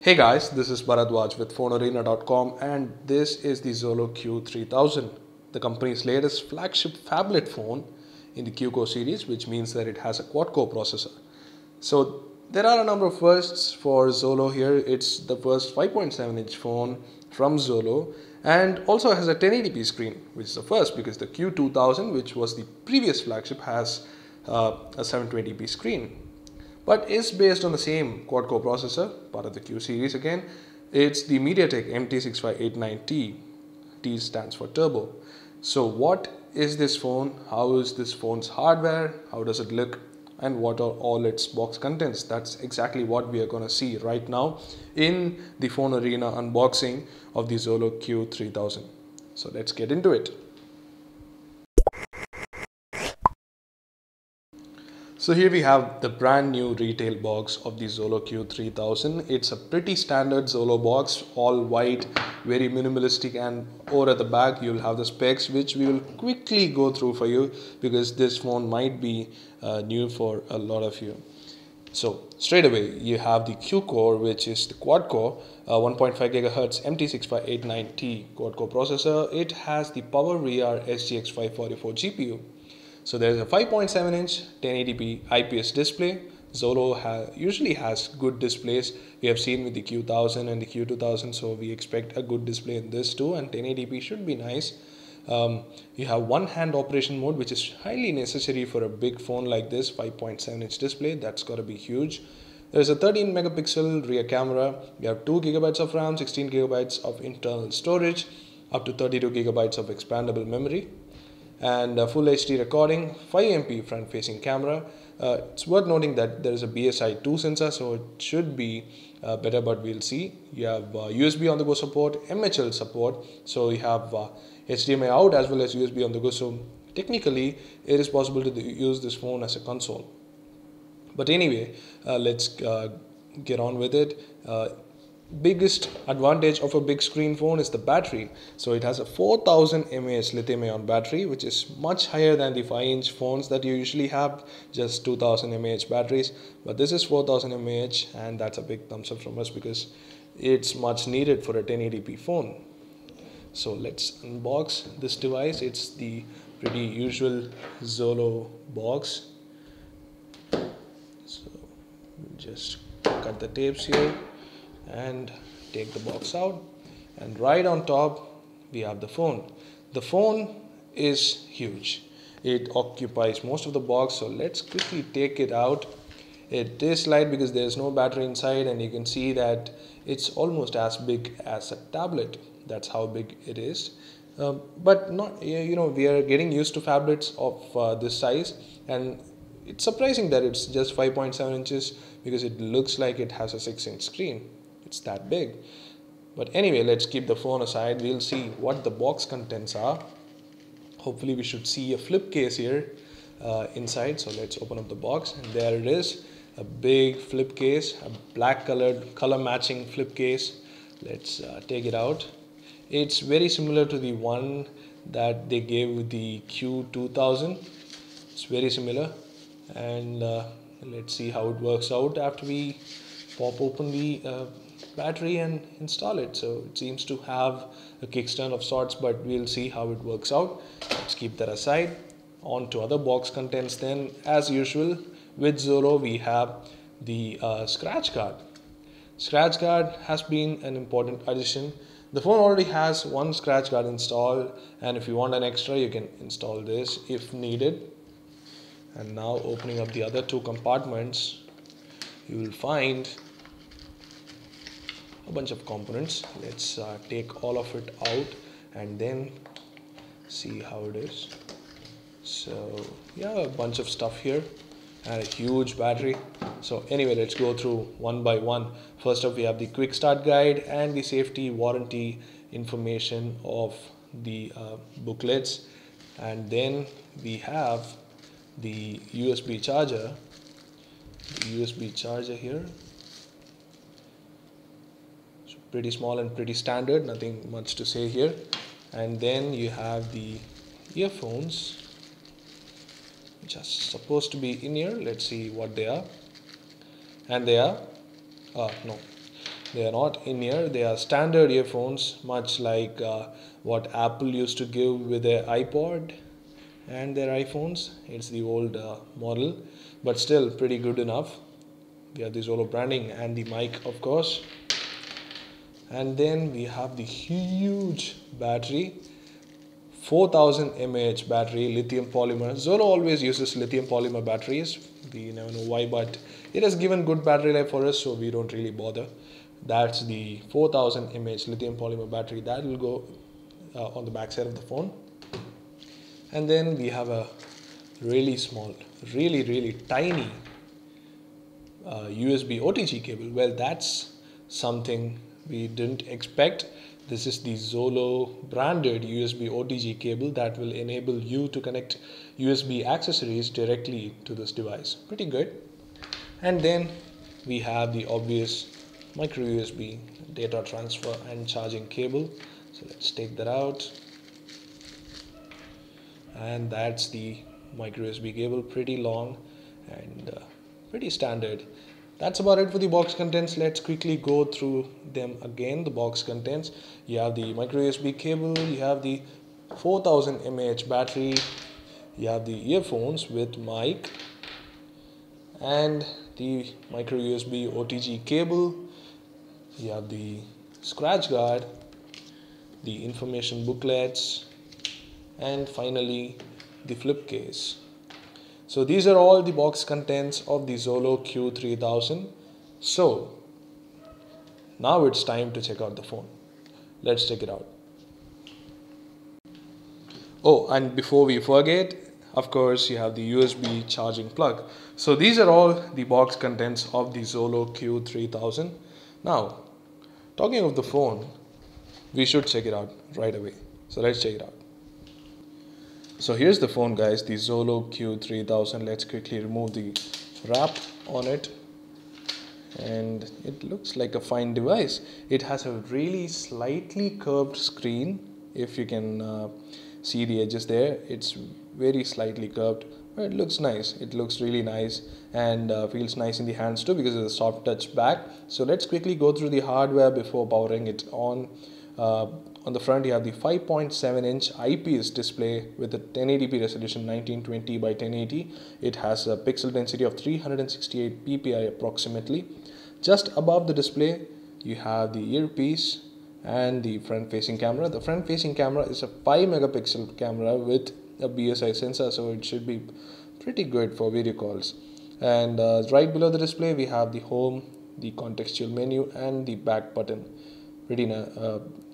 Hey guys, this is Bharadwaj with PhoneArena.com and this is the Xolo Q3000, the company's latest flagship phablet phone in the Q-Core series, which means that it has a quad-core processor. So there are a number of firsts for Xolo here. It's the first 5.7-inch phone from Xolo and also has a 1080p screen, which is the first because the Q2000, which was the previous flagship, has a 720p screen, but is based on the same quad-core processor, part of the Q series again. It's the MediaTek MT6589T. T stands for turbo. So what is this phone? How is this phone's hardware? How does it look? And what are all its box contents? That's exactly what we are going to see right now in the Phone Arena unboxing of the Xolo Q3000. So let's get into it. So here we have the brand new retail box of the Xolo Q3000. It's a pretty standard Xolo box, all white, very minimalistic, and over at the back you'll have the specs which we will quickly go through for you because this phone might be new for a lot of you. So straight away you have the Q-Core, which is the quad-core 1.5 GHz MT6589T quad-core processor. It has the PowerVR SGX 544 GPU. So there's a 5.7-inch 1080p IPS display. Xolo usually has good displays. We have seen with the Q1000 and the Q2000, so we expect a good display in this too, and 1080p should be nice. You have one hand operation mode, which is highly necessary for a big phone like this. 5.7-inch display, that's got to be huge. There's a 13 megapixel rear camera. You have 2 gigabytes of RAM, 16 gigabytes of internal storage, up to 32 gigabytes of expandable memory, and full HD recording, 5MP front facing camera. It's worth noting that there is a BSI 2 sensor, so it should be better, but we'll see. You have USB on the go support, MHL support, so you have HDMI out as well as USB on the go, so technically it is possible to use this phone as a console. But anyway, let's get on with it. Biggest advantage of a big screen phone is the battery. So it has a 4000 mAh lithium ion battery, which is much higher than the 5-inch phones that you usually have, just 2000 mAh batteries. But this is 4000 mAh, and that's a big thumbs up from us because it's much needed for a 1080p phone. So let's unbox this device. It's the pretty usual Xolo box. So just cut the tapes here and take the box out, and right on top we have the phone. The phone is huge. It occupies most of the box, so let's quickly take it out. It is light because there's no battery inside, and you can see that it's almost as big as a tablet. That's how big it is. But not, we are getting used to phablets of this size, and it's surprising that it's just 5.7 inches because it looks like it has a 6-inch screen. It's that big. But anyway, let's keep the phone aside. We'll see what the box contents are. Hopefully we should see a flip case here inside. So let's open up the box, and there it is, a big flip case, a black colored color matching flip case. Let's take it out. It's very similar to the one that they gave with the Q2000. It's very similar, and let's see how it works out after we pop open the battery and install it. So it seems to have a kickstand of sorts, but we'll see how it works out. Let's keep that aside. On to other box contents then. As usual with Xolo, we have the scratch card. Scratch card has been an important addition. The phone already has one scratch card installed, and if you want an extra you can install this if needed. And now opening up the other two compartments, you will find a bunch of components. Let's take all of it out and then see how it is. So yeah, a bunch of stuff here and a huge battery. So anyway, let's go through one by one. First up, we have the quick start guide and the safety warranty information of the booklets, and then we have the USB charger. Here, pretty small and pretty standard, nothing much to say here. And then you have the earphones, which are supposed to be in here. Let's see what they are. And they are no They are not in ear, they are standard earphones, much like what Apple used to give with their iPod and their iPhones. It's the old model, but still pretty good enough. We have the Zolo branding and the mic, of course. And then we have the huge battery, 4000 mAh battery, lithium polymer. Zolo always uses lithium polymer batteries. We never know why, but it has given good battery life for us, so we don't really bother. That's the 4000 mAh lithium polymer battery that will go on the back side of the phone. And then we have a really small, really tiny USB OTG cable. Well, that's something we didn't expect. This is the Zolo branded USB OTG cable that will enable you to connect USB accessories directly to this device. Pretty good. And then we have the obvious micro USB data transfer and charging cable. So let's take that out. And that's the micro USB cable, pretty long and pretty standard. That's about it for the box contents. Let's quickly go through them again. The box contents: you have the micro USB cable, you have the 4000 mAh battery, you have the earphones with mic and the micro USB OTG cable, you have the scratch guard, the information booklets, and finally the flip case. So these are all the box contents of the Zolo Q3000. So now it's time to check out the phone. Let's check it out. Oh, and before we forget, of course, you have the USB charging plug. So these are all the box contents of the Zolo Q3000. Now, talking of the phone, we should check it out right away. So let's check it out. So here's the phone, guys, the Zolo Q3000. Let's quickly remove the wrap on it. And it looks like a fine device. It has a really slightly curved screen. If you can see the edges there, it's very slightly curved, but it looks nice. It looks really nice and feels nice in the hands too because of the soft touch back. So let's quickly go through the hardware before powering it on. On the front, you have the 5.7-inch IPS display with a 1080p resolution, 1920 by 1080. It has a pixel density of 368 ppi approximately. Just above the display, you have the earpiece and the front-facing camera. The front-facing camera is a 5-megapixel camera with a BSI sensor, so it should be pretty good for video calls. And right below the display, we have the home, the contextual menu, and the back button. Pretty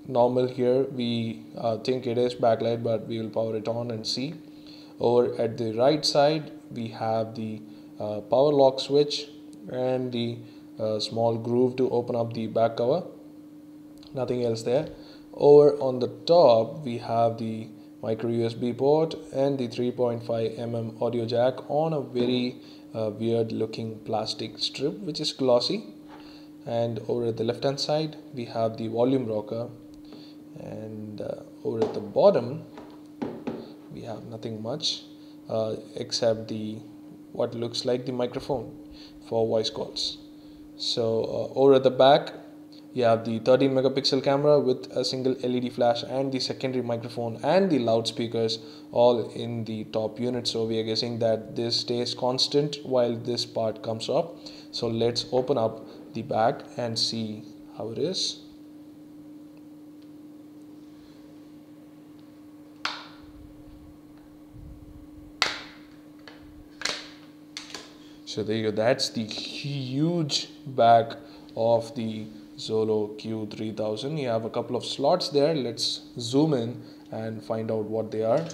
normal here. We think it is backlight, but we will power it on and see. Over at the right side, we have the power lock switch and the small groove to open up the back cover. Nothing else there. Over on the top, we have the micro USB port and the 3.5 mm audio jack on a very weird looking plastic strip which is glossy. And over at the left hand side, we have the volume rocker, and over at the bottom we have nothing much except the what looks like the microphone for voice calls. So over at the back, you have the 13 megapixel camera with a single LED flash and the secondary microphone and the loudspeakers all in the top unit. So we are guessing that this stays constant while this part comes up. So let's open up the back and see how it is. So there you go. That's the huge back of the Zolo Q3000. You have a couple of slots there. Let's zoom in and find out what they are.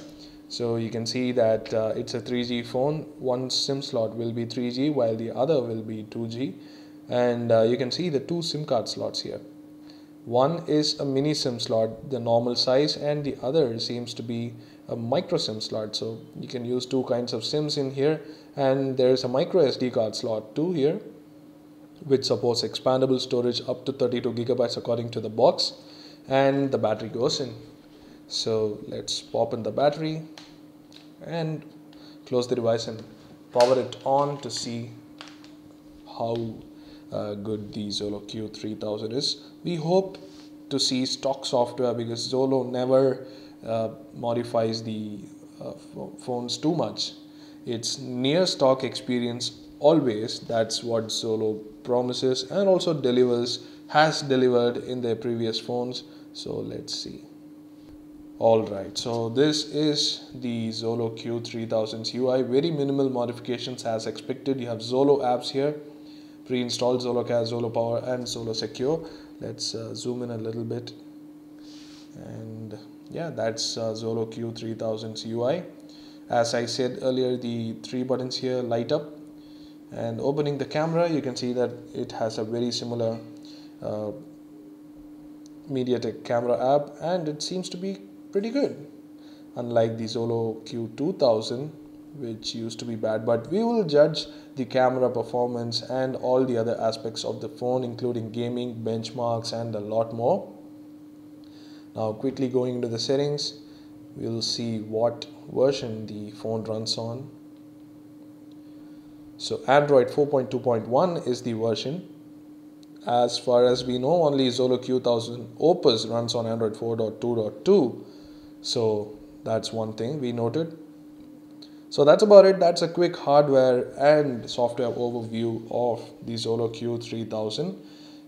So you can see that it's a 3G phone. One SIM slot will be 3G while the other will be 2G. And you can see the two SIM card slots here. One is a mini SIM slot, the normal size, and the other seems to be a micro SIM slot. So you can use two kinds of SIMs in here. And there is a micro SD card slot too here, which supports expandable storage up to 32 gigabytes according to the box. And the battery goes in. So let's pop in the battery and close the device and power it on to see how good the Zolo Q3000 is. We hope to see stock software because Zolo never modifies the phones too much. It's near stock experience always. That's what Zolo promises and also delivers, has delivered in their previous phones. So let's see. Alright, so this is the Zolo Q3000's UI. Very minimal modifications as expected. You have Zolo apps here, pre-installed ZoloCare, Zolo Power and Zolo Secure. Let's zoom in a little bit. And yeah, that's Zolo Q3000's UI. As I said earlier, the three buttons here light up, and opening the camera you can see that it has a very similar MediaTek camera app, and it seems to be pretty good, unlike the Zolo Q2000 which used to be bad. But we will judge the camera performance and all the other aspects of the phone, including gaming, benchmarks and a lot more. Now quickly going into the settings, we'll see what version the phone runs on. So Android 4.2.1 is the version. As far as we know, only Zolo Q1000 Opus runs on Android 4.2.2. So that's one thing we noted. So that's about it. That's a quick hardware and software overview of the Zolo Q3000.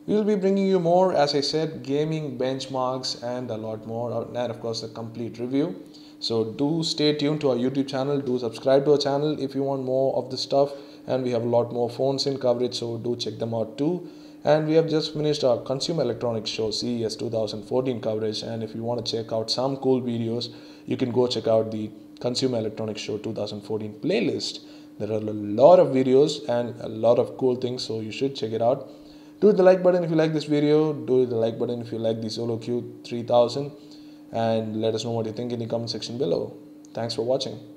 We will be bringing you more, as I said, gaming, benchmarks and a lot more, and of course a complete review. So do stay tuned to our YouTube channel. Do subscribe to our channel if you want more of this stuff, and we have a lot more phones in coverage, so do check them out too. And we have just finished our Consumer Electronics Show CES 2014 coverage, and if you want to check out some cool videos, you can go check out the Consumer Electronics Show 2014 playlist. There are a lot of videos and a lot of cool things, so you should check it out. Do the like button if you like this video, do the like button if you like the Zolo Q3000, and let us know what you think in the comment section below. Thanks for watching.